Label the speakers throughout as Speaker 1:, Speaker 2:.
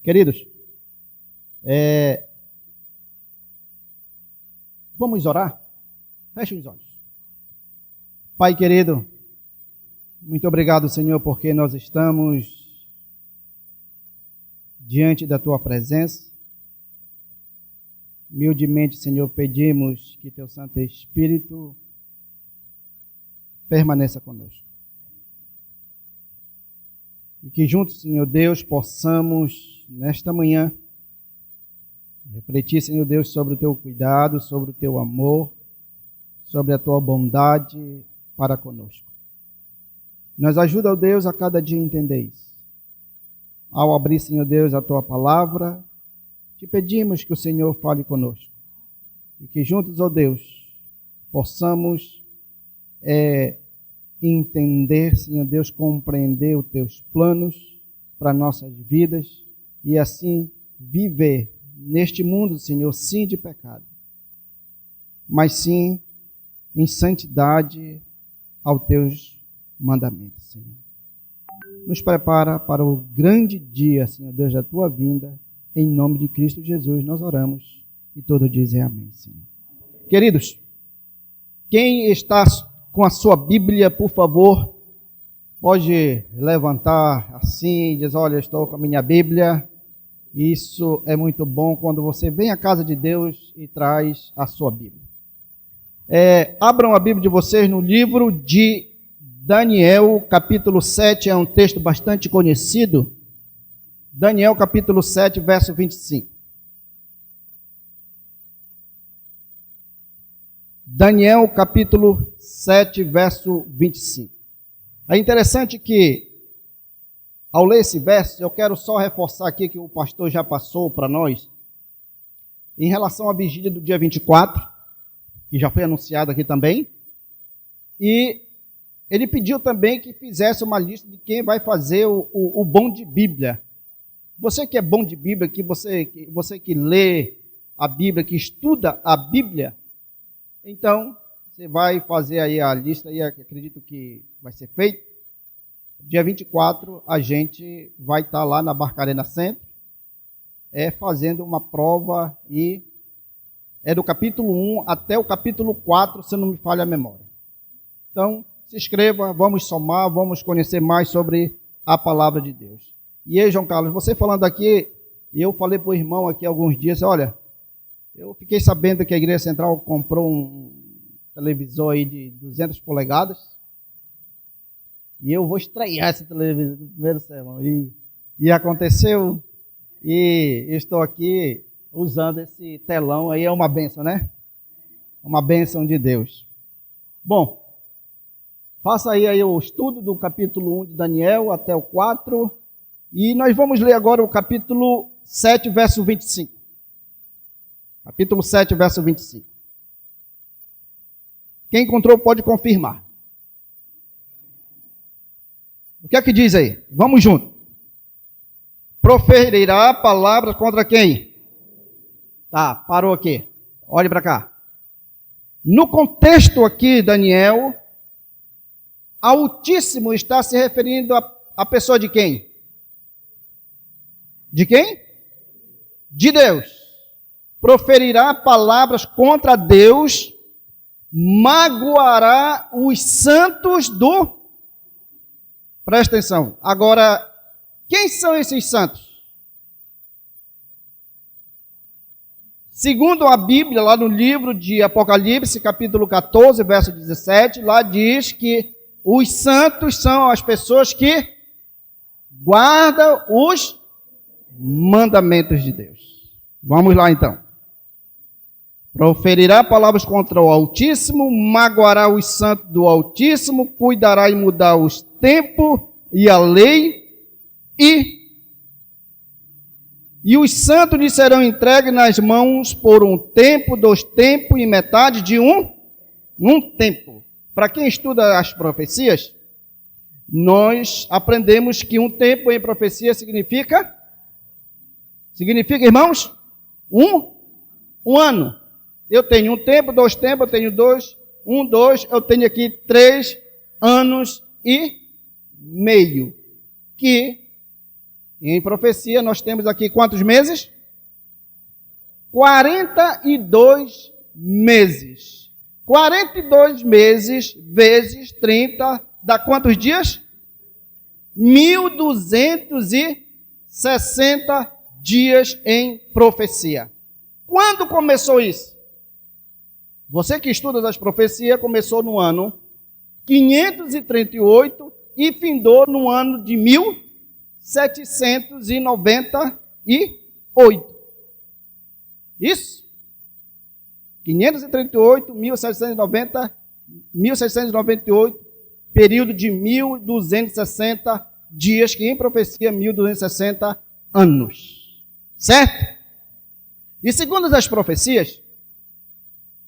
Speaker 1: Queridos, vamos orar? Feche os olhos. Pai querido, muito obrigado, Senhor, porque nós estamos diante da Tua presença. Humildemente, Senhor, pedimos que Teu Santo Espírito permaneça conosco. E que juntos, Senhor Deus, possamos, nesta manhã, refletir, Senhor Deus, sobre o Teu cuidado, sobre o Teu amor, sobre a Tua bondade para conosco. Nos ajuda, ó Deus, a cada dia entender isso. Ao abrir, Senhor Deus, a Tua palavra, te pedimos que o Senhor fale conosco. E que juntos, ó Deus, possamos entender, Senhor Deus, compreender os Teus planos para nossas vidas e assim viver neste mundo, Senhor, sim de pecado, mas sim em santidade aos Teus mandamentos, Senhor. Nos prepara para o grande dia, Senhor Deus, da Tua vinda. Em nome de Cristo Jesus nós oramos e todos dizem amém, Senhor. Queridos, quem está com a sua Bíblia, por favor, pode levantar assim e dizer: olha, eu estou com a minha Bíblia. Isso é muito bom quando você vem à casa de Deus e traz a sua Bíblia. Abram a Bíblia de vocês no livro de Daniel, capítulo 7, é um texto bastante conhecido. Daniel, capítulo 7, verso 25. Daniel, capítulo 7, verso 25. É interessante que, ao ler esse verso, eu quero só reforçar aqui que o pastor já passou para nós, em relação à vigília do dia 24, que já foi anunciado aqui também, e ele pediu também que fizesse uma lista de quem vai fazer o bom de Bíblia. Você que é bom de Bíblia, você que lê a Bíblia, que estuda a Bíblia, então você vai fazer aí a lista, e acredito que vai ser feito. Dia 24 a gente vai estar lá na Barcarena Centro, fazendo uma prova, e é do capítulo 1 até o capítulo 4, se não me falha a memória. Então, se inscreva, vamos somar, vamos conhecer mais sobre a palavra de Deus. E aí, João Carlos, você falando aqui, eu falei para o irmão aqui há alguns dias, olha, eu fiquei sabendo que a Igreja Central comprou um televisor aí de 200 polegadas, e eu vou estrear esse televisor no primeiro sermão. E aconteceu, e estou aqui usando esse telão aí, é uma bênção, né? Uma bênção de Deus. Bom, faça aí o estudo do capítulo 1 de Daniel até o 4, e nós vamos ler agora o capítulo 7, verso 25. Capítulo 7, verso 25. Quem encontrou pode confirmar. O que é que diz aí? Vamos junto. Proferirá palavras contra quem? Tá, parou aqui. Olhe para cá. No contexto aqui, Daniel, Altíssimo está se referindo à pessoa de quem? De quem? De Deus. Proferirá palavras contra Deus, magoará os santos do... Presta atenção. Agora, quem são esses santos? Segundo a Bíblia, lá no livro de Apocalipse, capítulo 14, verso 17, lá diz que os santos são as pessoas que guardam os mandamentos de Deus. Vamos lá então. Proferirá palavras contra o Altíssimo, magoará os santos do Altíssimo, cuidará em mudar os tempos e a lei, e os santos lhe serão entregues nas mãos por um tempo, 2 tempos e metade de um tempo. Para quem estuda as profecias, nós aprendemos que um tempo em profecia significa, irmãos, um ano. Eu tenho 1 tempo, 2 tempos, eu tenho 2, 2, eu tenho aqui 3 anos e meio, que Em profecia nós temos aqui quantos meses? 42 meses. 42 meses vezes 30 dá quantos dias? 1.260 dias em profecia. Quando começou isso? Você que estuda as profecias, começou no ano 538 e findou no ano de 1798. Isso? 538, 1790, 1798, período de 1.260 dias, que em profecia 1.260 anos. Certo? E segundo as profecias,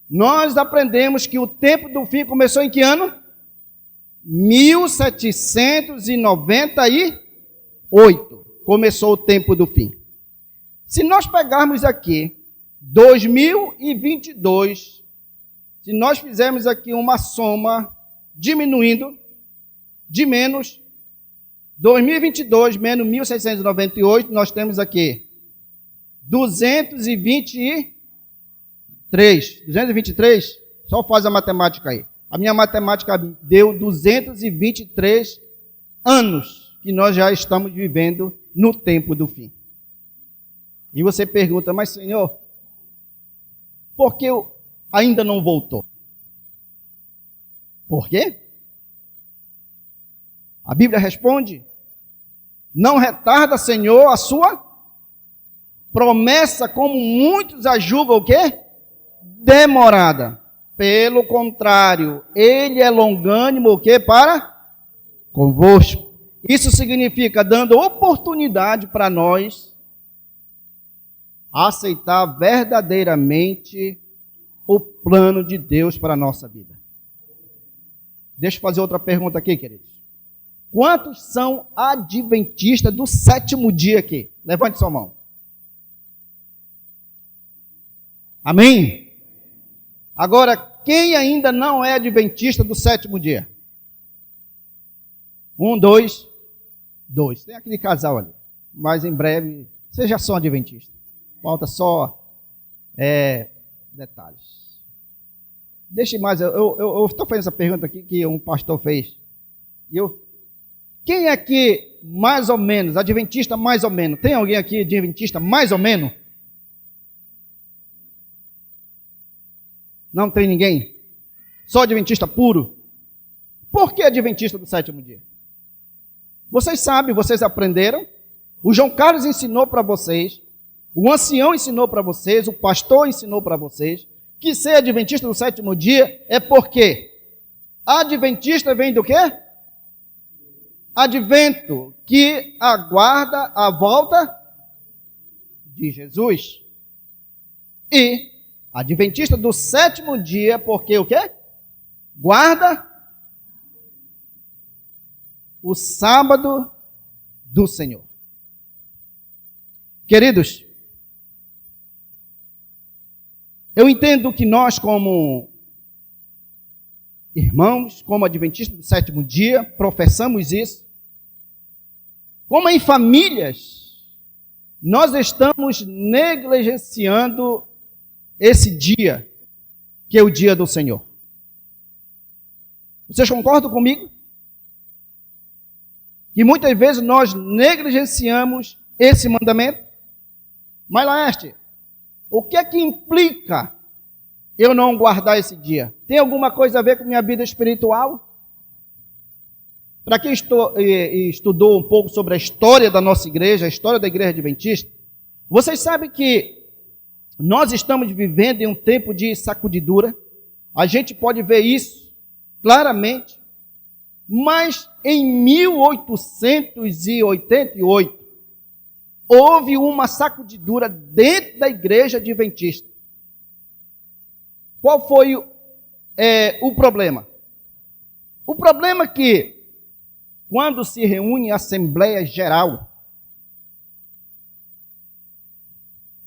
Speaker 1: nós aprendemos que o tempo do fim começou em que ano? 1798. Começou o tempo do fim. Se nós pegarmos aqui 2022, se nós fizermos aqui uma soma diminuindo de menos 2022 menos 1698, nós temos aqui 223, só faz a matemática aí. A minha matemática deu 223 anos que nós já estamos vivendo no tempo do fim. E você pergunta, mas Senhor, por que ainda não voltou? Por quê? A Bíblia responde, não retarda, Senhor, a sua promessa, como muitos a julgam o quê? Demorada. Pelo contrário, ele é longânimo o quê? Para convosco. Isso significa dando oportunidade para nós aceitar verdadeiramente o plano de Deus para a nossa vida. Deixa eu fazer outra pergunta aqui, queridos. Quantos são adventistas do sétimo dia aqui? Levante sua mão. Amém? Agora, quem ainda não é adventista do sétimo dia? 1, 2. Tem aquele casal ali. Mas em breve, vocês já são adventistas. Falta só detalhes. Deixe mais, eu estou fazendo essa pergunta aqui que um pastor fez. Quem aqui, mais ou menos, adventista mais ou menos? Tem alguém aqui adventista mais ou menos? Não tem ninguém? Só adventista puro? Por que adventista do sétimo dia? Vocês sabem, vocês aprenderam. O João Carlos ensinou para vocês. O ancião ensinou para vocês. O pastor ensinou para vocês. Que ser adventista do sétimo dia é porque adventista vem do quê? Advento, que aguarda a volta de Jesus. E adventista do sétimo dia, porque o quê? Guarda o sábado do Senhor. Queridos, eu entendo que nós, como irmãos, como adventistas do sétimo dia, professamos isso. Como em famílias, nós estamos negligenciando esse dia, que é o dia do Senhor. Vocês concordam comigo? Que muitas vezes nós negligenciamos esse mandamento? Mas, Laeste, o que é que implica eu não guardar esse dia? Tem alguma coisa a ver com minha vida espiritual? Para quem estudou um pouco sobre a história da nossa igreja, a história da igreja adventista, vocês sabem que nós estamos vivendo em um tempo de sacudidura. A gente pode ver isso claramente. Mas em 1888, houve uma sacudidura dentro da igreja adventista. Qual foi o problema? O problema é que, quando se reúne a Assembleia Geral,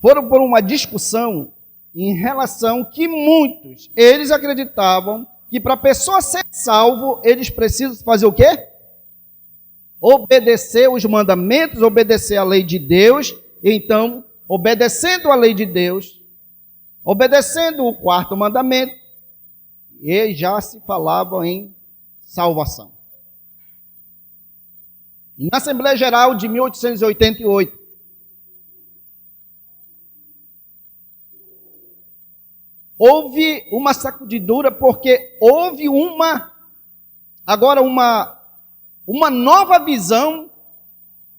Speaker 1: foram por uma discussão em relação que muitos, eles acreditavam que para a pessoa ser salvo, eles precisam fazer o quê? obedecer os mandamentos, obedecer a lei de Deus. Então, obedecendo a lei de Deus, obedecendo o quarto mandamento, e já se falava em salvação. E na Assembleia Geral de 1888, houve uma sacudidura, porque houve uma nova visão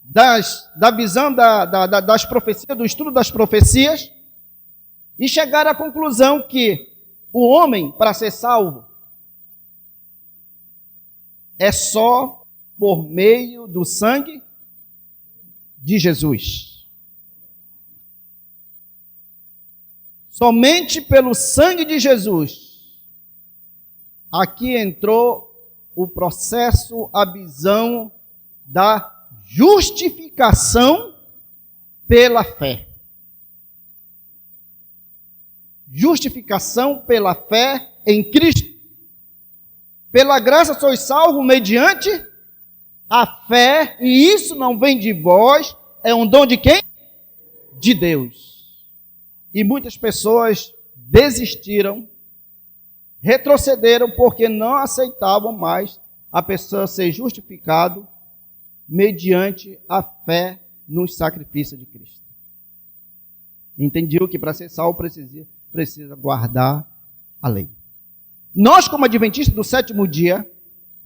Speaker 1: da visão das profecias, do estudo das profecias, e chegaram à conclusão que o homem, para ser salvo, é só por meio do sangue de Jesus. Somente pelo sangue de Jesus. Aqui entrou o processo, a visão da justificação pela fé. Justificação pela fé em Cristo. Pela graça sois salvos mediante a fé, e isso não vem de vós, é um dom de quem? De Deus. E muitas pessoas desistiram, retrocederam, porque não aceitavam mais a pessoa ser justificado mediante a fé no sacrifício de Cristo. Entendiam que para ser salvo precisa guardar a lei. Nós, como adventistas do sétimo dia,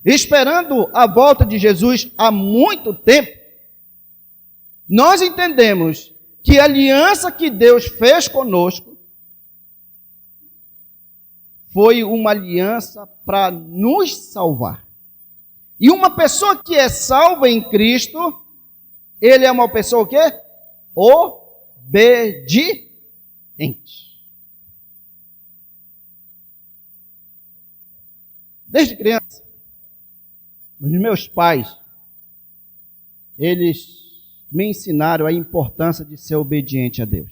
Speaker 1: esperando a volta de Jesus há muito tempo, nós entendemos que a aliança que Deus fez conosco foi uma aliança para nos salvar. E uma pessoa que é salva em Cristo, ele é uma pessoa o quê? Obediente. Desde criança, os meus pais, eles me ensinaram a importância de ser obediente a Deus.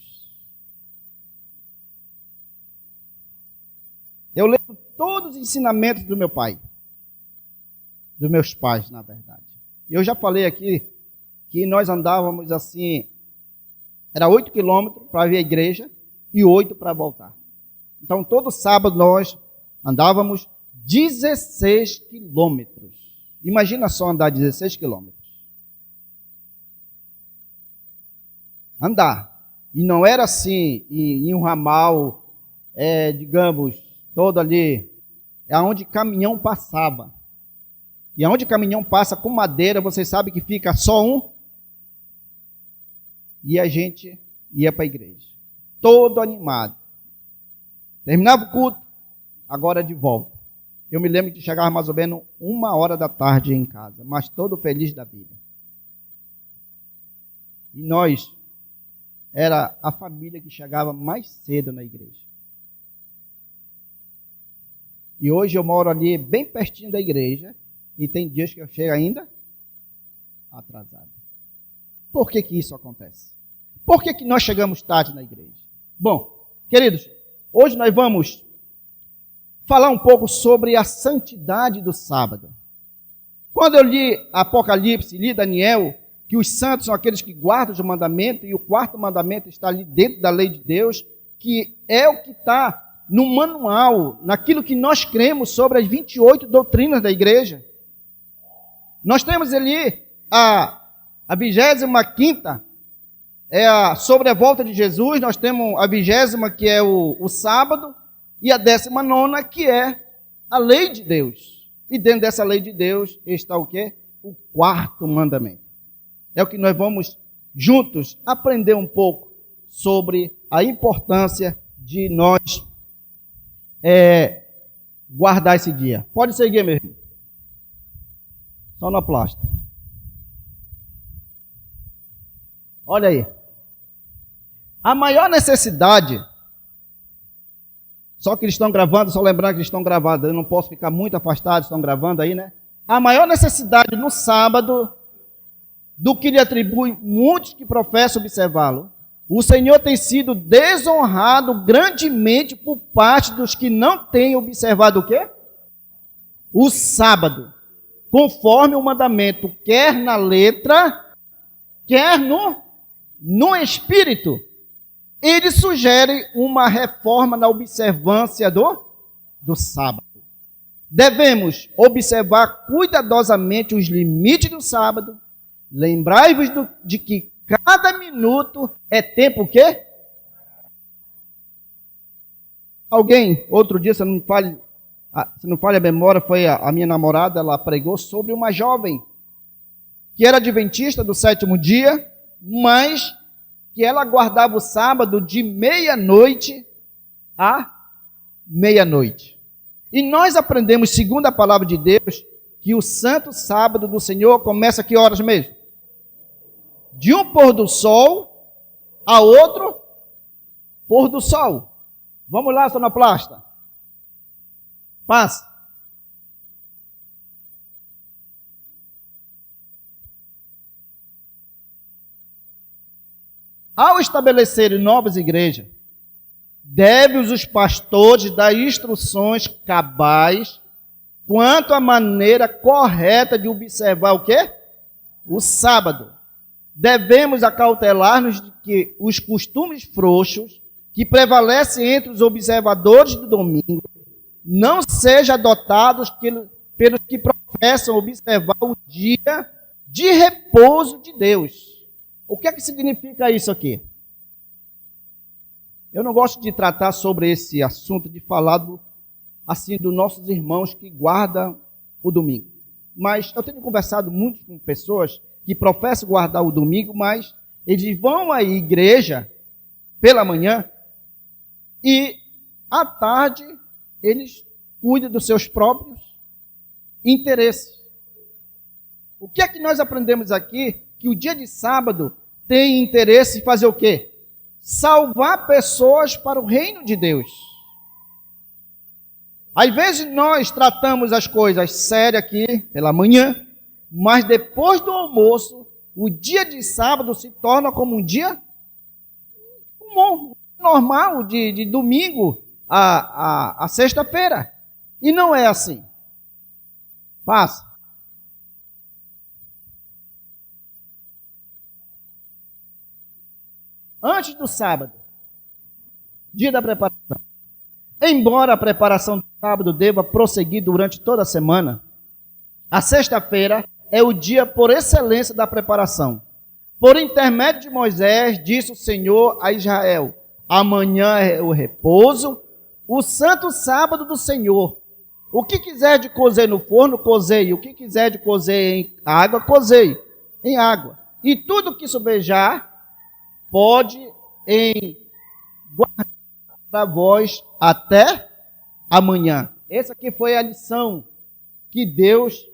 Speaker 1: Eu lembro todos os ensinamentos do meu pai, dos meus pais, na verdade. Eu já falei aqui que nós andávamos assim, era 8 quilômetros para vir à igreja e 8 para voltar. Então, todo sábado nós andávamos 16 quilômetros. Imagina só andar 16 quilômetros. Andar. E não era assim, em um ramal, digamos, todo ali, é onde caminhão passava. E onde caminhão passa com madeira, você sabe que fica só um. E a gente ia para a igreja. Todo animado. Terminava o culto, agora de volta. Eu me lembro que chegava mais ou menos 1h da tarde em casa, mas todo feliz da vida. E nós, era a família que chegava mais cedo na igreja. E hoje eu moro ali bem pertinho da igreja, e tem dias que eu chego ainda atrasado. Por que isso acontece? Por que nós chegamos tarde na igreja? Bom, queridos, hoje nós vamos falar um pouco sobre a santidade do sábado. Quando eu li Apocalipse, li Daniel, que os santos são aqueles que guardam os mandamentos, e o quarto mandamento está ali dentro da lei de Deus, que é o que está no manual, naquilo que nós cremos sobre as 28 doutrinas da igreja. Nós temos ali a 25ª, sobre a volta de Jesus, nós temos a 20ª, que é o sábado, e a 19ª, que é a lei de Deus. E dentro dessa lei de Deus está o quê? O quarto mandamento. É o que nós vamos juntos aprender um pouco sobre a importância de nós guardar esse dia. Pode seguir, meu irmão. Sonoplasta. Olha aí. A maior necessidade... Só que eles estão gravando, só lembrando que eles estão gravando. Eu não posso ficar muito afastado, estão gravando aí, né? A maior necessidade no sábado, do que lhe atribui muitos que professam observá-lo, o Senhor tem sido desonrado grandemente por parte dos que não têm observado o quê? O sábado. conforme o mandamento, quer na letra, quer no espírito. Ele sugere uma reforma na observância do sábado. Devemos observar cuidadosamente os limites do sábado. Lembrai-vos de que cada minuto é tempo o quê? Alguém, outro dia, se não falha a memória, foi a minha namorada, ela pregou sobre uma jovem que era adventista do sétimo dia, mas que ela guardava o sábado de meia-noite a meia-noite. E nós aprendemos, segundo a palavra de Deus, que o santo sábado do Senhor começa a que horas mesmo? De um pôr do sol a outro pôr do sol. Vamos lá, sonoplasta. Passa. Ao estabelecer novas igrejas, devem os pastores dar instruções cabais quanto à maneira correta de observar o quê? O sábado. Devemos acautelar-nos de que os costumes frouxos que prevalecem entre os observadores do domingo não sejam adotados pelos que professam observar o dia de repouso de Deus. O que é que significa isso aqui? Eu não gosto de tratar sobre esse assunto, de falar assim dos nossos irmãos que guardam o domingo. Mas eu tenho conversado muito com pessoas que professam guardar o domingo, mas eles vão à igreja pela manhã e à tarde eles cuidam dos seus próprios interesses. O que é que nós aprendemos aqui? Que o dia de sábado tem interesse em fazer o quê? Salvar pessoas para o reino de Deus. Às vezes nós tratamos as coisas sérias aqui pela manhã, mas depois do almoço, o dia de sábado se torna como um dia normal, de domingo a sexta-feira. E não é assim. Passa. Antes do sábado, dia da preparação. Embora a preparação do sábado deva prosseguir durante toda a semana, a sexta-feira é o dia por excelência da preparação. Por intermédio de Moisés, disse o Senhor a Israel: amanhã é o repouso, o santo sábado do Senhor. O que quiser de cozer no forno, cozeie. O que quiser de cozer em água, cozeie em água. E tudo que sobejar, pode guardar para vós até amanhã. Essa aqui foi a lição que Deus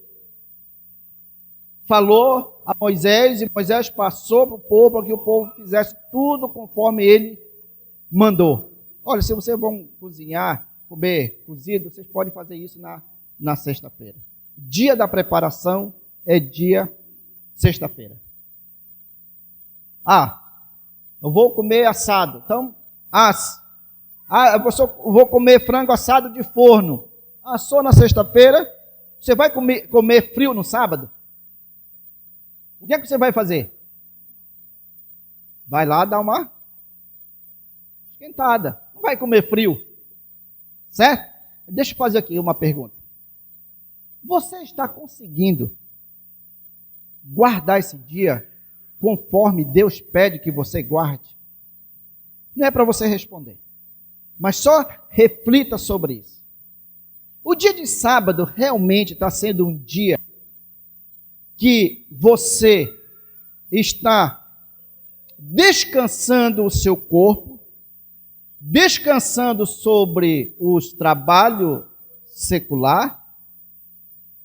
Speaker 1: falou a Moisés, e Moisés passou para o povo, para que o povo fizesse tudo conforme ele mandou. Olha, se vocês vão cozinhar, comer cozido, vocês podem fazer isso na sexta-feira. Dia da preparação é dia sexta-feira. Eu vou comer assado. Então, eu vou comer frango assado de forno. Assou na sexta-feira. Você vai comer frio no sábado? O que é que você vai fazer? Vai lá dar uma esquentada. Não vai comer frio. Certo? Deixa eu fazer aqui uma pergunta. Você está conseguindo guardar esse dia conforme Deus pede que você guarde? Não é para você responder, mas só reflita sobre isso. O dia de sábado realmente está sendo um dia que você está descansando o seu corpo, descansando sobre os trabalhos secular.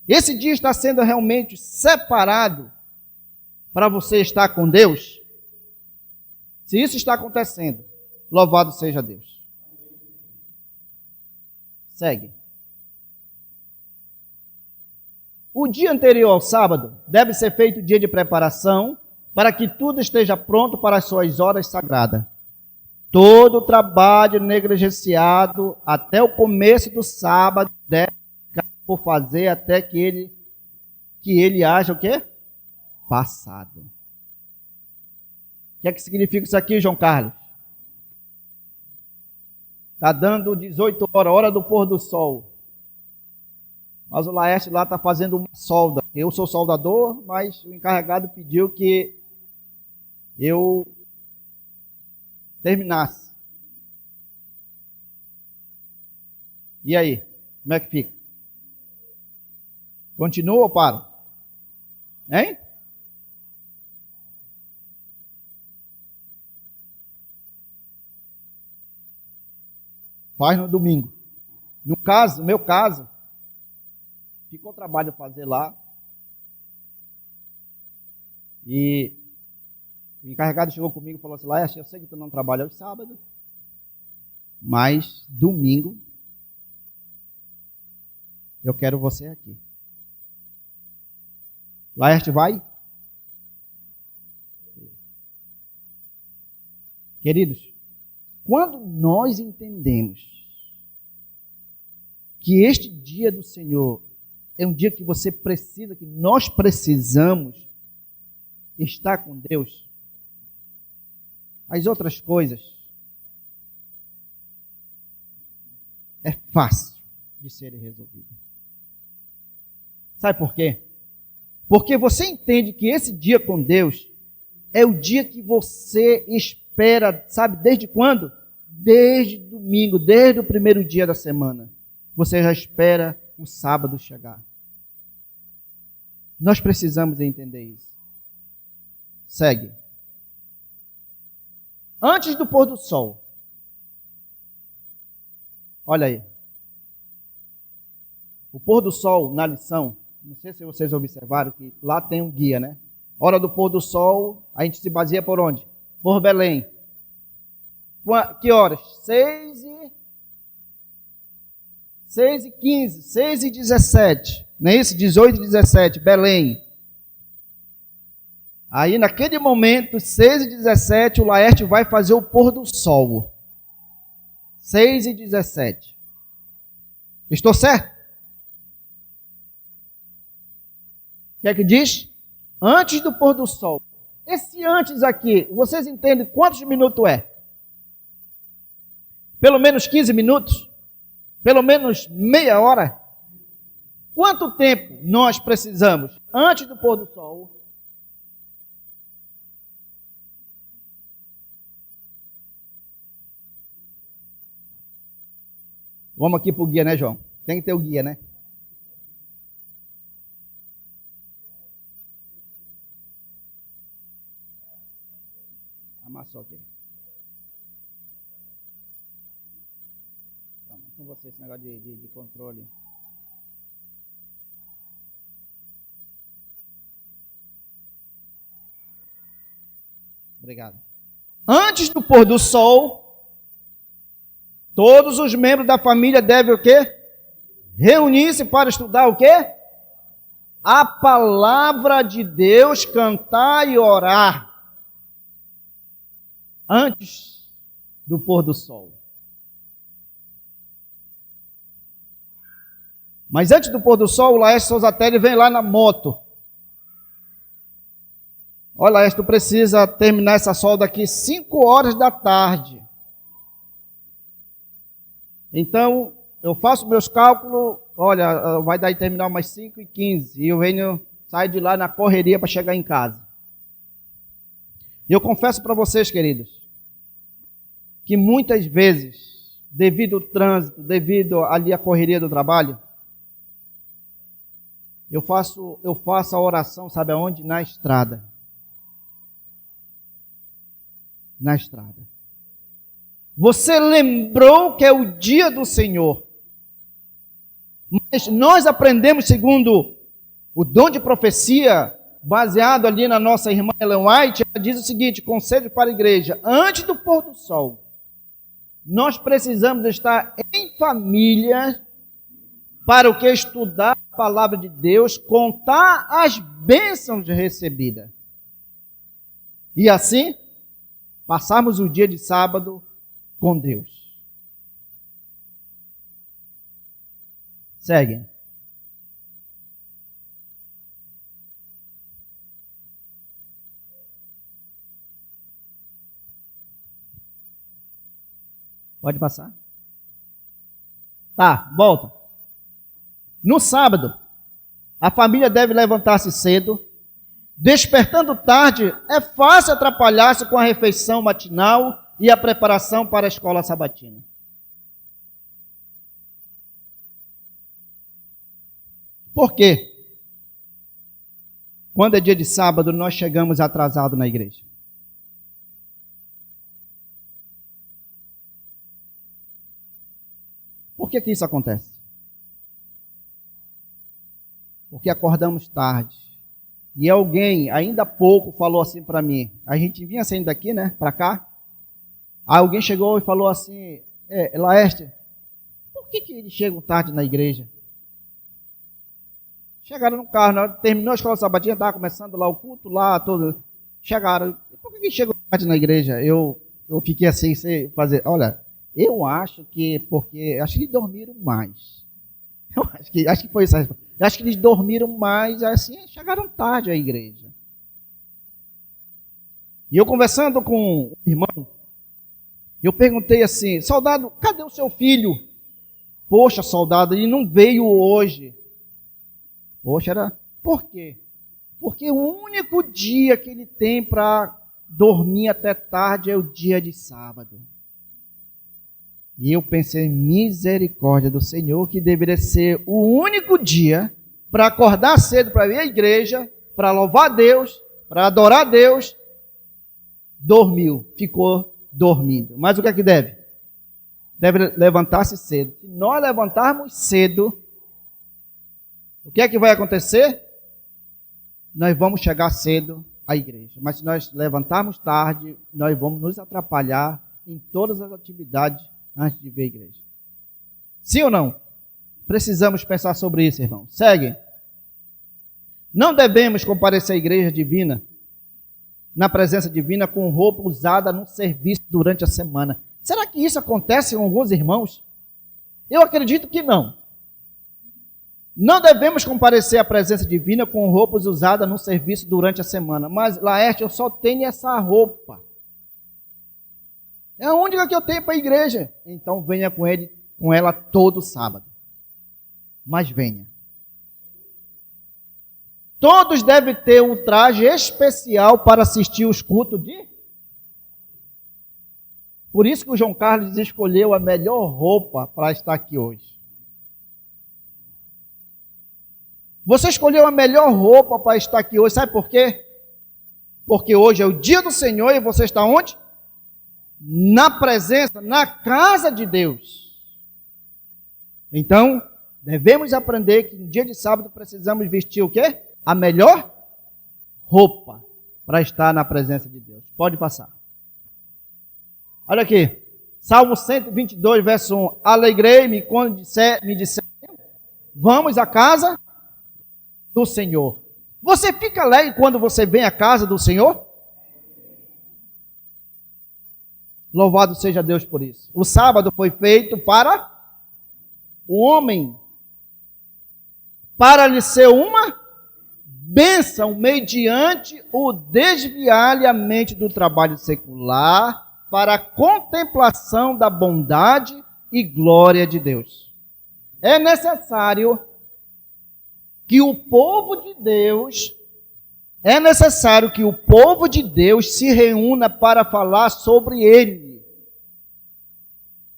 Speaker 1: Esse dia está sendo realmente separado para você estar com Deus? Se isso está acontecendo, louvado seja Deus. Segue. O dia anterior ao sábado deve ser feito dia de preparação para que tudo esteja pronto para as suas horas sagradas. Todo o trabalho negligenciado até o começo do sábado deve ficar por fazer até que ele que ele haja o quê? Passado. O que é que significa isso aqui, João Carlos? Está dando 18 horas, hora do pôr do sol. Mas o Laércio lá está fazendo uma solda. Eu sou soldador, mas o encarregado pediu que eu terminasse. E aí? Como é que fica? Continua ou para? Hein? Faz no domingo. No meu caso, ficou trabalho fazer lá. E o encarregado chegou comigo e falou assim: Laércio, eu sei que tu não trabalha aos sábados, mas domingo eu quero você aqui. Laércio vai? Queridos, quando nós entendemos que este dia do Senhor é um dia que você precisa, que nós precisamos estar com Deus, as outras coisas é fácil de serem resolvidas. Sabe por quê? Porque você entende que esse dia com Deus é o dia que você espera, sabe desde quando? Desde domingo, desde o primeiro dia da semana. Você já espera o sábado chegar. Nós precisamos entender isso. Segue. Antes do pôr do sol. Olha aí. O pôr do sol na lição, não sei se vocês observaram que lá tem um guia, né? Hora do pôr do sol, a gente se baseia por onde? Por Belém. Que horas? 6h15, 6h17, não é isso? 18h17, Belém. Aí naquele momento, 6h17, o Laércio vai fazer o pôr do sol. 6h17. Estou certo? O que é que diz? Antes do pôr do sol. Esse antes aqui, vocês entendem quantos minutos é? Pelo menos 15 minutos? Pelo menos meia hora? Quanto tempo nós precisamos antes do pôr do sol? Vamos aqui para o guia, né, João? Tem que ter o guia, né? Amassou aqui. Vamos com você esse negócio de controle. Obrigado. Antes do pôr do sol, todos os membros da família devem o quê? Reunir-se para estudar o quê? A palavra de Deus, cantar e orar. Antes do pôr do sol. Mas antes do pôr do sol, o Laércio Souzatelli vem lá na moto. Olha, Laércio, tu precisa terminar essa solda aqui 5 horas da tarde. Então, eu faço meus cálculos, olha, vai dar em terminar umas 5h15. E eu saio de lá na correria para chegar em casa. E eu confesso para vocês, queridos, que muitas vezes, devido ao trânsito, devido ali à correria do trabalho, eu faço a oração, sabe aonde? Na estrada. Na estrada. Você lembrou que é o dia do Senhor. Mas nós aprendemos, segundo o dom de profecia, baseado ali na nossa irmã Ellen White, ela diz o seguinte, conselho para a igreja: antes do pôr do sol, nós precisamos estar em família para o que? Estudar a palavra de Deus, contar as bênçãos recebidas. E assim, passarmos o dia de sábado com Deus. Segue. Pode passar. Tá, volta. No sábado, a família deve levantar-se cedo. Despertando tarde, é fácil atrapalhar-se com a refeição matinal e a preparação para a escola sabatina. Por quê? Quando é dia de sábado, nós chegamos atrasados na igreja. Por que isso acontece? Porque acordamos tarde. E alguém, ainda há pouco, falou assim para mim. A gente vinha saindo daqui, né, para cá. Aí alguém chegou e falou assim, Laeste, por que eles chegam tarde na igreja? Chegaram no carro, terminou a escola sabatina, estava começando lá o culto, lá, todo. Chegaram, por que eles chegam tarde na igreja? Eu fiquei assim, sem fazer, olha, eu acho que eles dormiram mais. Acho que foi isso a resposta. Eu acho que eles dormiram mais, assim, chegaram tarde à igreja. E eu conversando com o irmão, eu perguntei assim, soldado, cadê o seu filho? Poxa, soldado, ele não veio hoje. Poxa, por quê? Porque o único dia que ele tem para dormir até tarde é o dia de sábado. E eu pensei, misericórdia do Senhor, que deveria ser o único dia para acordar cedo, para ir à igreja, para louvar a Deus, para adorar a Deus. Dormiu, ficou dormindo. Mas o que é que deve? Deve levantar-se cedo. Se nós levantarmos cedo, o que é que vai acontecer? Nós vamos chegar cedo à igreja. Mas se nós levantarmos tarde, nós vamos nos atrapalhar em todas as atividades antes de ver a igreja. Sim ou não? Precisamos pensar sobre isso, irmão. Segue. Não devemos comparecer à igreja divina, na presença divina, com roupa usada no serviço durante a semana. Será que isso acontece com alguns irmãos? Eu acredito que não. Não devemos comparecer à presença divina com roupas usadas no serviço durante a semana. Mas, Laerte, eu só tenho essa roupa. É a única que eu tenho para a igreja. Então venha com ela todo sábado. Mas venha. Todos devem ter um traje especial para assistir os cultos de... Por isso que o João Carlos escolheu a melhor roupa para estar aqui hoje. Você escolheu a melhor roupa para estar aqui hoje. Sabe por quê? Porque hoje é o dia do Senhor e você está onde? Na presença, na casa de Deus. Então, devemos aprender que no dia de sábado precisamos vestir o quê? A melhor roupa para estar na presença de Deus. Pode passar. Olha aqui. Salmo 122, verso 1. Alegrei-me quando me disseram, vamos à casa do Senhor. Você fica alegre quando você vem à casa do Senhor? Louvado seja Deus por isso. O sábado foi feito para o homem, para lhe ser uma bênção, mediante o desviar-lhe a mente do trabalho secular, para a contemplação da bondade e glória de Deus. É necessário que o povo de Deus se reúna para falar sobre Ele.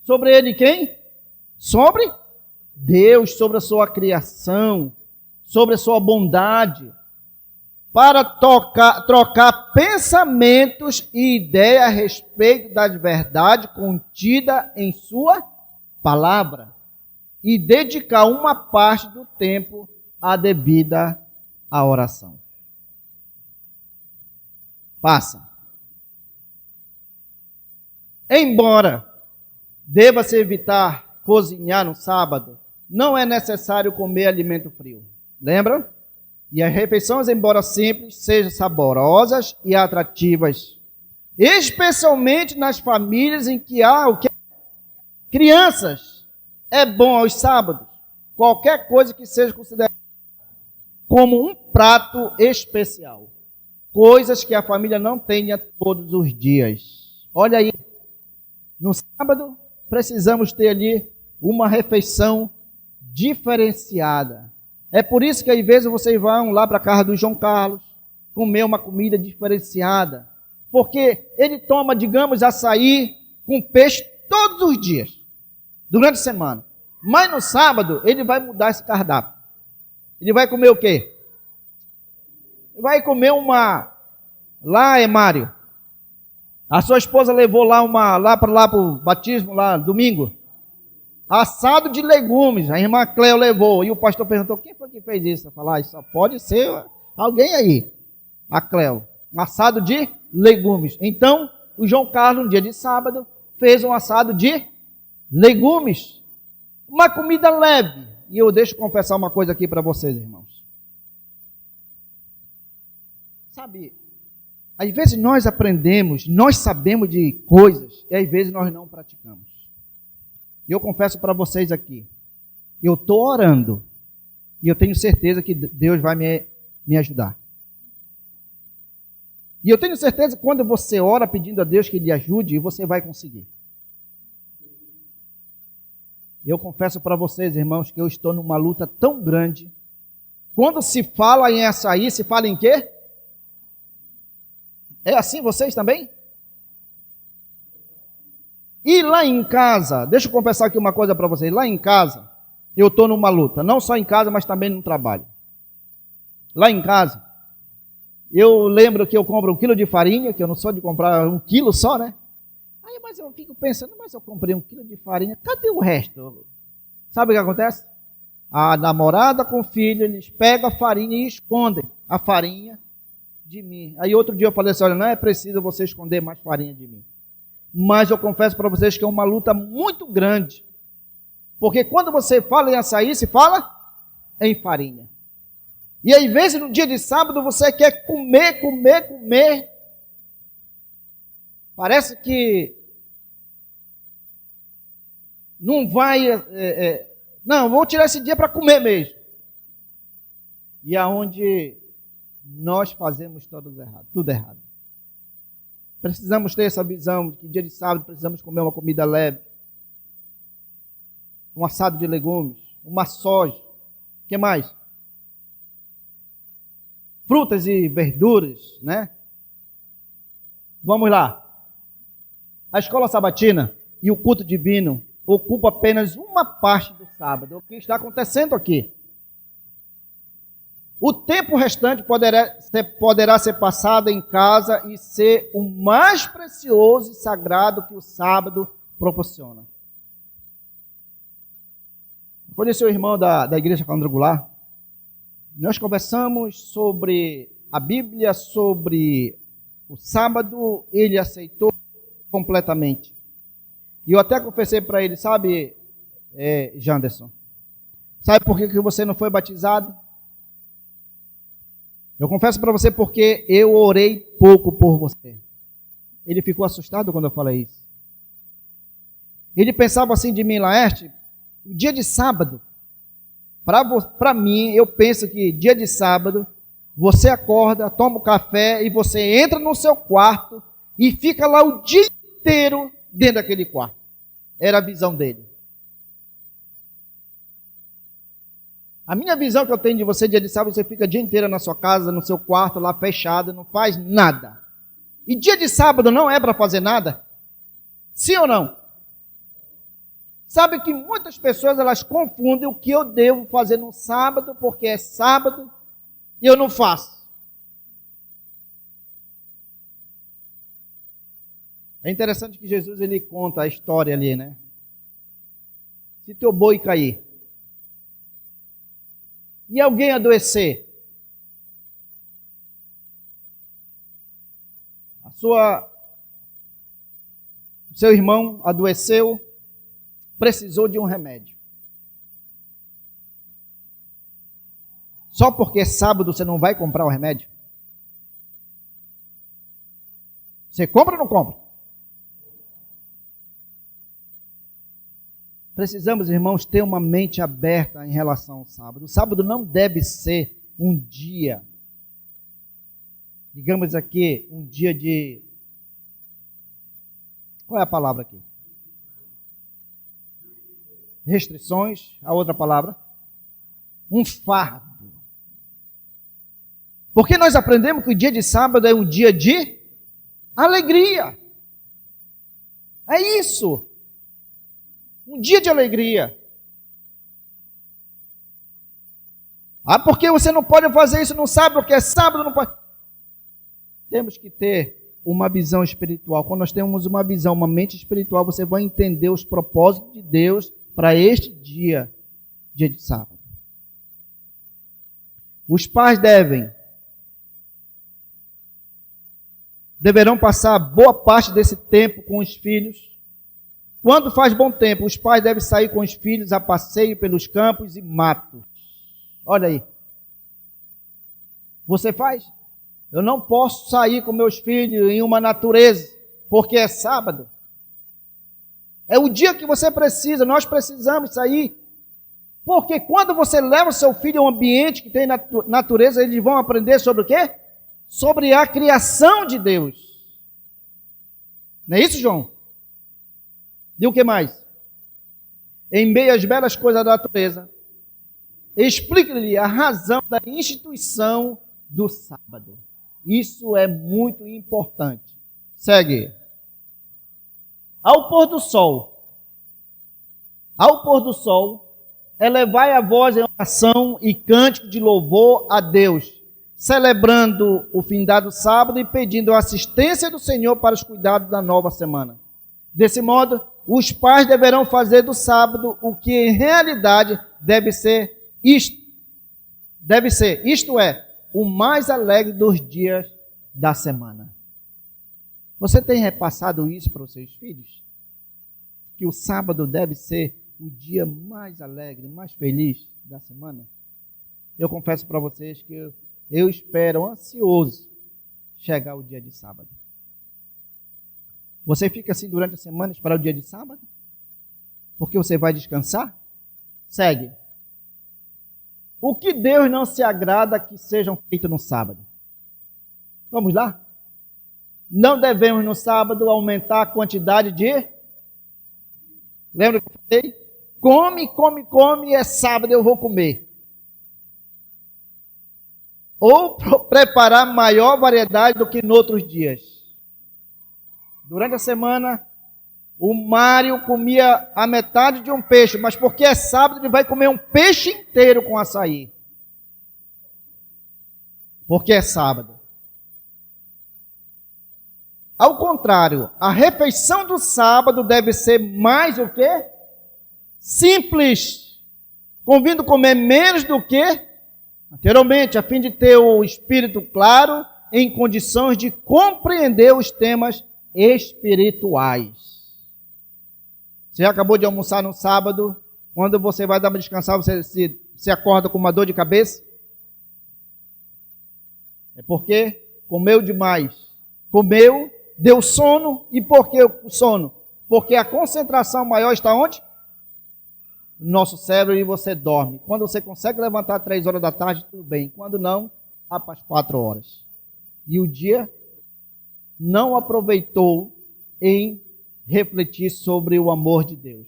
Speaker 1: Sobre Ele quem? Sobre Deus, sobre a sua criação, sobre a sua bondade, para trocar pensamentos e ideias a respeito da verdade contida em sua palavra e dedicar uma parte do tempo à devida à oração. Passa. Embora deva-se evitar cozinhar no sábado, não é necessário comer alimento frio. Lembra? E as refeições, embora simples, sejam saborosas e atrativas. Especialmente nas famílias em que há o quê? Crianças. É bom aos sábados. Qualquer coisa que seja considerada como um prato especial. Coisas que a família não tenha todos os dias. Olha aí. No sábado, precisamos ter ali uma refeição diferenciada. É por isso que às vezes vocês vão lá para a casa do João Carlos comer uma comida diferenciada. Porque ele toma, digamos, açaí com peixe todos os dias, durante a semana. Mas no sábado ele vai mudar esse cardápio. Ele vai comer o quê? Vai comer uma... Lá, Mário, a sua esposa levou lá para o batismo, lá, domingo, assado de legumes. A irmã Cleo levou. E o pastor perguntou, quem foi que fez isso? Eu falei, isso só pode ser alguém aí. A Cleo. Um assado de legumes. Então, o João Carlos, no dia de sábado, fez um assado de legumes. Uma comida leve. E eu deixo confessar uma coisa aqui para vocês, irmãos. Sabe, às vezes nós aprendemos, nós sabemos de coisas, e às vezes nós não praticamos. E eu confesso para vocês aqui, eu estou orando, e eu tenho certeza que Deus vai me ajudar. E eu tenho certeza que quando você ora pedindo a Deus que Ele ajude, você vai conseguir. Eu confesso para vocês, irmãos, que eu estou numa luta tão grande. Quando se fala em açaí, se fala em quê? É assim vocês também? E lá em casa, deixa eu confessar aqui uma coisa para vocês. Lá em casa, eu estou numa luta. Não só em casa, mas também no trabalho. Lá em casa, eu lembro que eu compro 1 quilo de farinha, que eu não sou de comprar 1 quilo só, né? Aí, mas eu fico pensando, mas eu comprei 1 quilo de farinha, cadê o resto? Sabe o que acontece? A namorada com o filho, eles pegam a farinha e escondem a farinha de mim. Aí outro dia eu falei assim, olha, não é preciso você esconder mais farinha de mim. Mas eu confesso para vocês que é uma luta muito grande. Porque quando você fala em açaí, se fala em farinha. E às vezes no dia de sábado você quer comer. Parece que não vai... não, vou tirar esse dia para comer mesmo. E aonde nós fazemos tudo errado. Precisamos ter essa visão de que dia de sábado precisamos comer uma comida leve. Um assado de legumes, uma soja. O que mais? Frutas e verduras, né? Vamos lá. A escola sabatina e o culto divino ocupam apenas uma parte do sábado. O que está acontecendo aqui? O tempo restante poderá ser passado em casa e ser o mais precioso e sagrado que o sábado proporciona. Eu conheci o irmão da igreja quadrangular. Nós conversamos sobre a Bíblia, sobre o sábado, ele aceitou completamente. E eu até confessei para ele, sabe, Janderson, sabe por que você não foi batizado? Eu confesso para você porque eu orei pouco por você. Ele ficou assustado quando eu falei isso. Ele pensava assim de mim, Laerte, o dia de sábado, para mim, eu penso que dia de sábado, você acorda, toma um café e você entra no seu quarto e fica lá o dia inteiro dentro daquele quarto. Era a visão dele. A minha visão que eu tenho de você, dia de sábado, você fica o dia inteiro na sua casa, no seu quarto, lá fechado, não faz nada. E dia de sábado não é para fazer nada? Sim ou não? Sabe que muitas pessoas, elas confundem o que eu devo fazer no sábado, porque é sábado, e eu não faço. É interessante que Jesus, ele conta a história ali, né? Se teu boi cair, e alguém adoecer, o seu irmão adoeceu, precisou de um remédio. Só porque é sábado você não vai comprar o remédio? Você compra ou não compra? Precisamos, irmãos, ter uma mente aberta em relação ao sábado. O sábado não deve ser um dia, digamos aqui, um dia de... Qual é a palavra aqui? restrições, a outra palavra, um fardo. Porque nós aprendemos que o dia de sábado é um dia de alegria. É isso. Um dia de alegria. Ah, porque você não pode fazer isso no sábado, porque é sábado, não pode. Temos que ter uma visão espiritual. Quando nós temos uma visão, uma mente espiritual, você vai entender os propósitos de Deus para este dia de sábado. Os pais deverão passar boa parte desse tempo com os filhos. Quando faz bom tempo, os pais devem sair com os filhos a passeio pelos campos e matos. Olha aí. Você faz? Eu não posso sair com meus filhos em uma natureza, porque é sábado. É o dia que você precisa, nós precisamos sair. Porque quando você leva seu filho a um ambiente que tem natureza, eles vão aprender sobre o quê? Sobre a criação de Deus. Não é isso, João? E o que mais? Em meio às belas coisas da natureza, explique-lhe a razão da instituição do sábado. Isso é muito importante. Segue. Ao pôr do sol, elevai a voz em oração e cântico de louvor a Deus, celebrando o findado sábado e pedindo a assistência do Senhor para os cuidados da nova semana. Desse modo, os pais deverão fazer do sábado o que em realidade isto é, o mais alegre dos dias da semana. Você tem repassado isso para os seus filhos? Que o sábado deve ser o dia mais alegre, mais feliz da semana? Eu confesso para vocês que eu espero ansioso chegar o dia de sábado. Você fica assim durante a semana esperando o dia de sábado? Porque você vai descansar? Segue. O que Deus não se agrada que sejam feitos no sábado? Vamos lá? Não devemos no sábado aumentar a quantidade de... Lembra que eu falei? Come, é sábado, eu vou comer. Ou preparar maior variedade do que em outros dias. Durante a semana, o Mário comia a metade de um peixe, mas porque é sábado, ele vai comer um peixe inteiro com açaí. Porque é sábado. Ao contrário, a refeição do sábado deve ser mais o quê? Simples. Convindo comer menos do que anteriormente, a fim de ter o espírito claro, em condições de compreender os temas espirituais. Você acabou de almoçar no sábado, quando você vai dar uma descansar, você se acorda com uma dor de cabeça? É porque comeu demais. Comeu, deu sono, e por que o sono? Porque a concentração maior está onde? No nosso cérebro, e você dorme. Quando você consegue levantar 3 horas da tarde, tudo bem. Quando não, vá para as 4 horas. E o dia não aproveitou em refletir sobre o amor de Deus.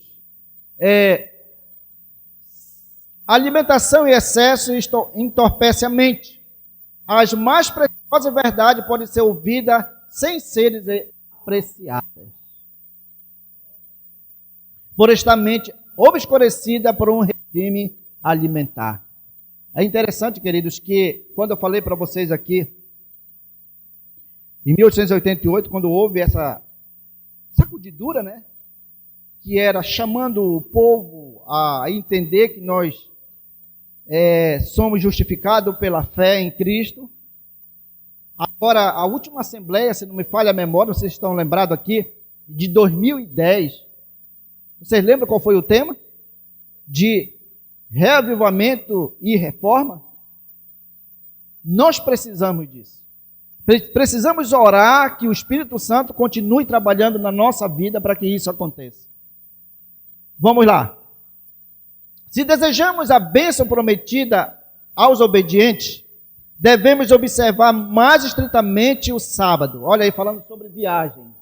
Speaker 1: Alimentação em excesso entorpece a mente. As mais preciosas verdades podem ser ouvidas sem serem apreciadas. Por esta mente obscurecida por um regime alimentar. É interessante, queridos, que quando eu falei para vocês aqui, em 1888, quando houve essa sacudidura, né? Que era chamando o povo a entender que nós somos justificados pela fé em Cristo. Agora, a última assembleia, se não me falha a memória, vocês estão lembrados aqui, de 2010. Vocês lembram qual foi o tema? De reavivamento e reforma? Nós precisamos disso. Precisamos orar que o Espírito Santo continue trabalhando na nossa vida para que isso aconteça. Vamos lá. Se desejamos a bênção prometida aos obedientes, devemos observar mais estritamente o sábado. Olha aí, falando sobre viagem.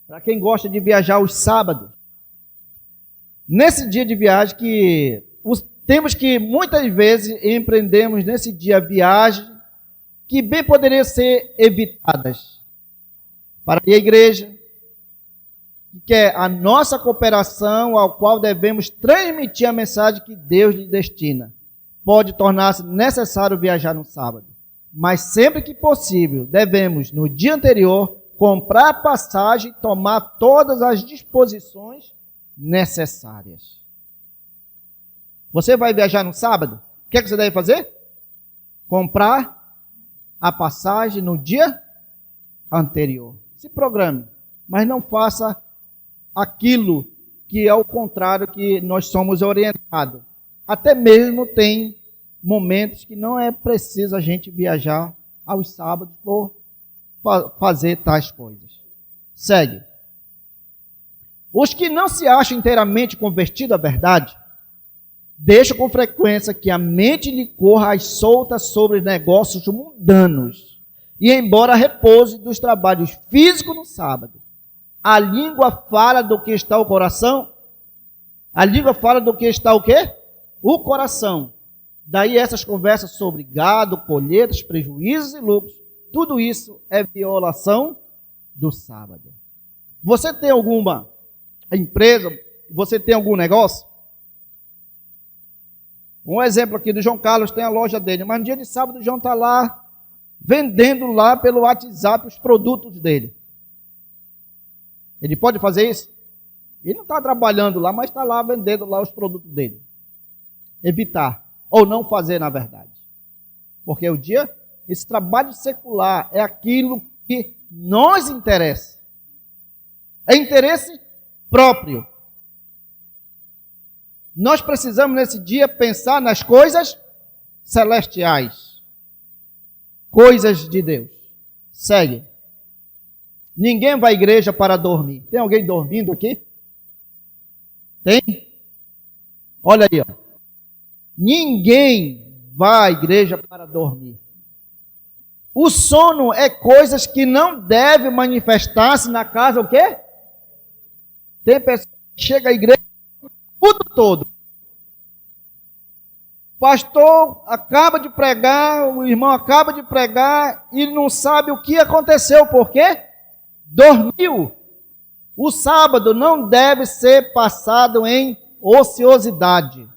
Speaker 1: Para quem gosta de viajar os sábados. nesse dia de viagem que temos que muitas vezes empreendemos nesse dia viagens que bem poderiam ser evitadas para ir à igreja, que é a nossa cooperação ao qual devemos transmitir a mensagem que Deus lhe destina. Pode tornar-se necessário viajar no sábado, mas sempre que possível devemos, no dia anterior, comprar passagem e tomar todas as disposições necessárias. Você vai viajar no sábado? O que é que você deve fazer? Comprar a passagem no dia anterior. Se programe, mas não faça aquilo que é o contrário que nós somos orientados. Até mesmo tem momentos que não é preciso a gente viajar aos sábados por fazer tais coisas. Segue. Os que não se acham inteiramente convertidos à verdade, deixam com frequência que a mente lhe corra às soltas sobre negócios mundanos, e embora repouse dos trabalhos físicos no sábado, a língua fala do que está o coração. A língua fala do que está o quê? O coração. Daí essas conversas sobre gado, colheitas, prejuízos e lucros. Tudo isso é violação do sábado. Você tem alguma empresa? Você tem algum negócio? Um exemplo aqui do João Carlos, tem a loja dele, mas no dia de sábado o João está lá, vendendo lá pelo WhatsApp os produtos dele. Ele pode fazer isso? Ele não está trabalhando lá, mas está lá vendendo lá os produtos dele. Evitar, ou não fazer na verdade. Porque o dia, esse trabalho secular é aquilo que nos interessa. É interesse próprio. Nós precisamos nesse dia pensar nas coisas celestiais. Coisas de Deus. Segue. Ninguém vai à igreja para dormir. Tem alguém dormindo aqui? Tem? Olha aí, ó. Ninguém vai à igreja para dormir. O sono é coisas que não devem manifestar-se na casa, o quê? Tem pessoa que chega à igreja o tempo todo. O pastor acaba de pregar, o irmão acaba de pregar e não sabe o que aconteceu. Por quê? Dormiu. O sábado não deve ser passado em ociosidade.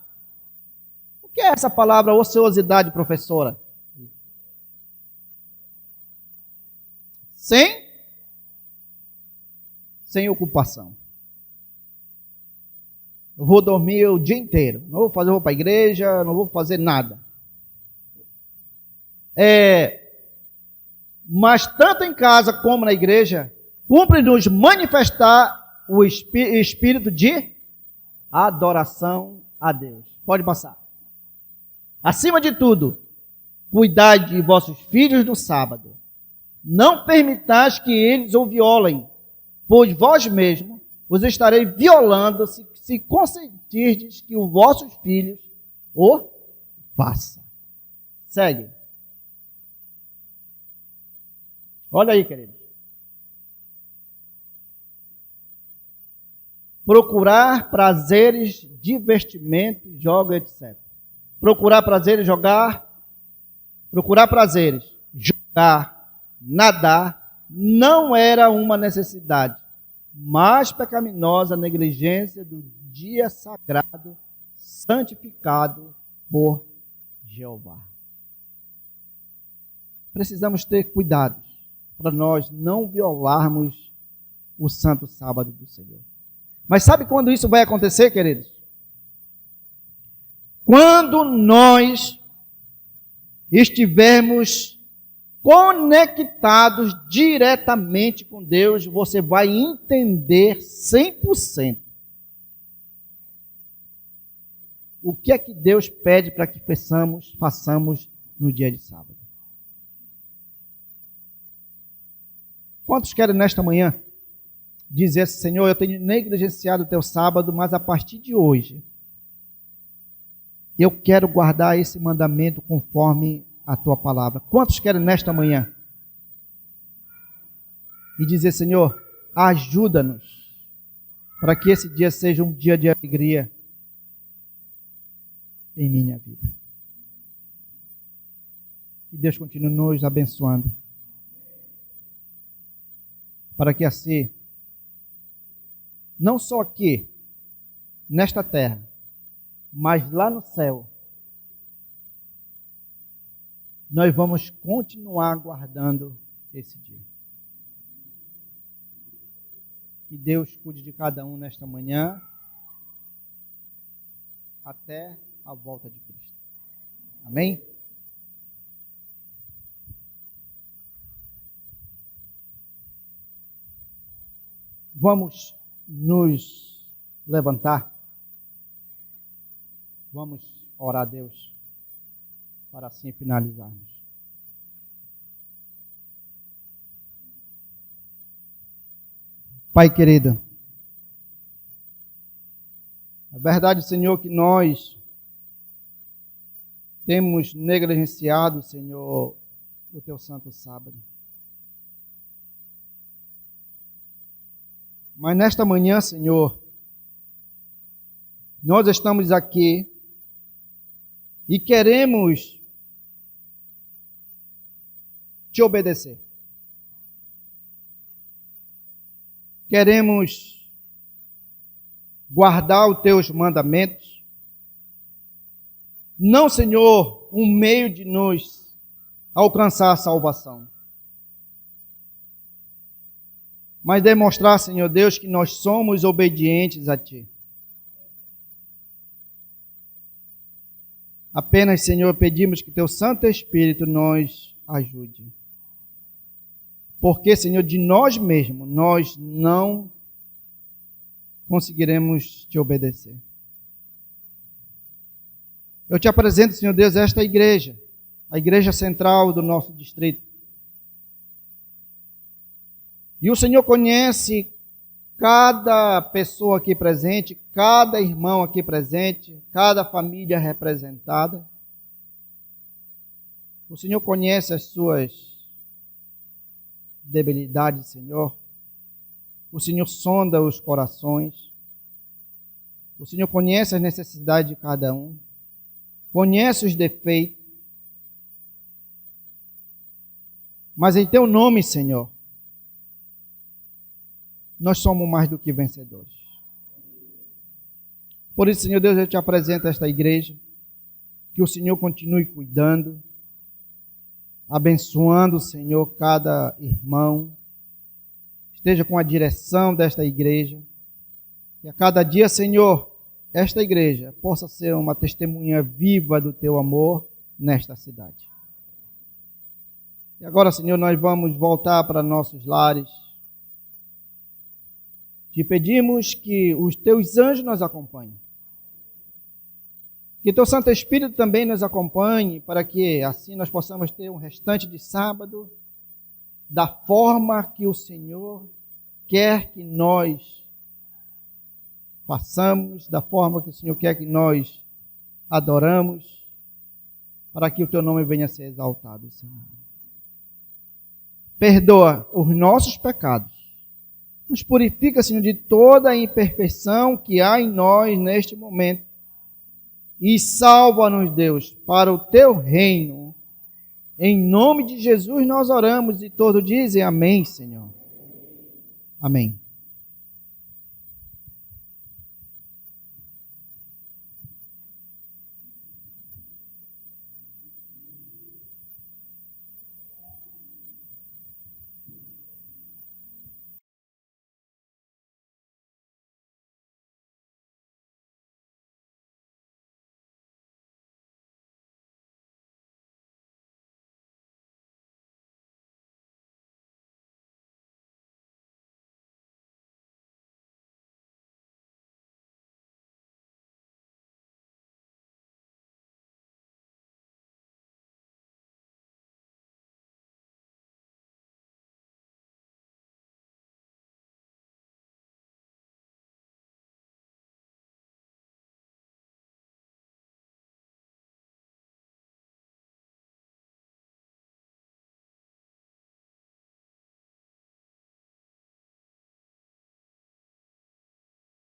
Speaker 1: O que é essa palavra ociosidade, professora? Sem ocupação. Eu vou dormir o dia inteiro. Não vou para a igreja, não vou fazer nada. Mas tanto em casa como na igreja, cumpre-nos manifestar o espírito de adoração a Deus. Pode passar. Acima de tudo, cuidai de vossos filhos no sábado. Não permitais que eles o violem, pois vós mesmos os estarei violando se consentirdes que os vossos filhos o façam. Segue. Olha aí, querido. Procurar prazeres, divertimentos, jogos, etc. Procurar prazeres, procurar prazeres, jogar, nadar, não era uma necessidade, mas pecaminosa negligência do dia sagrado, santificado por Jeová. Precisamos ter cuidado para nós não violarmos o santo sábado do Senhor. Mas sabe quando isso vai acontecer, queridos? Quando nós estivermos conectados diretamente com Deus, você vai entender 100% o que é que Deus pede para que façamos no dia de sábado. Quantos querem nesta manhã dizer assim: Senhor, eu tenho negligenciado o teu sábado, mas a partir de hoje eu quero guardar esse mandamento conforme a tua palavra. Quantos querem nesta manhã e dizer: Senhor, ajuda-nos para que esse dia seja um dia de alegria em minha vida. Que Deus continue nos abençoando, para que assim, não só aqui, nesta terra, mas lá no céu, nós vamos continuar guardando esse dia. Que Deus cuide de cada um nesta manhã, até a volta de Cristo. Amém? Vamos nos levantar. Vamos orar a Deus para assim finalizarmos. Pai querido, é verdade, Senhor, que nós temos negligenciado, Senhor, o Teu santo sábado. Mas nesta manhã, Senhor, nós estamos aqui e queremos Te obedecer. Queremos guardar os Teus mandamentos. Não, Senhor, um meio de nos alcançar a salvação, mas demonstrar, Senhor Deus, que nós somos obedientes a Ti. Apenas, Senhor, pedimos que Teu Santo Espírito nos ajude. Porque, Senhor, de nós mesmos, nós não conseguiremos Te obedecer. Eu Te apresento, Senhor Deus, esta igreja, a igreja central do nosso distrito. E o Senhor conhece cada pessoa aqui presente, cada irmão aqui presente, cada família representada. O Senhor conhece as suas debilidades, Senhor. O Senhor sonda os corações. O Senhor conhece as necessidades de cada um. Conhece os defeitos. Mas em Teu nome, Senhor, nós somos mais do que vencedores. Por isso, Senhor Deus, eu Te apresento esta igreja. Que o Senhor continue cuidando, abençoando, Senhor, cada irmão. Esteja com a direção desta igreja. Que a cada dia, Senhor, esta igreja possa ser uma testemunha viva do Teu amor nesta cidade. E agora, Senhor, nós vamos voltar para nossos lares. Te pedimos que os Teus anjos nos acompanhem. Que Teu Santo Espírito também nos acompanhe, para que assim nós possamos ter um restante de sábado da forma que o Senhor quer que nós façamos, da forma que o Senhor quer que nós adoramos, para que o Teu nome venha a ser exaltado, Senhor. Perdoa os nossos pecados. Nos purifica, Senhor, de toda a imperfeição que há em nós neste momento. E salva-nos, Deus, para o Teu reino. Em nome de Jesus nós oramos e todos dizem amém, Senhor. Amém.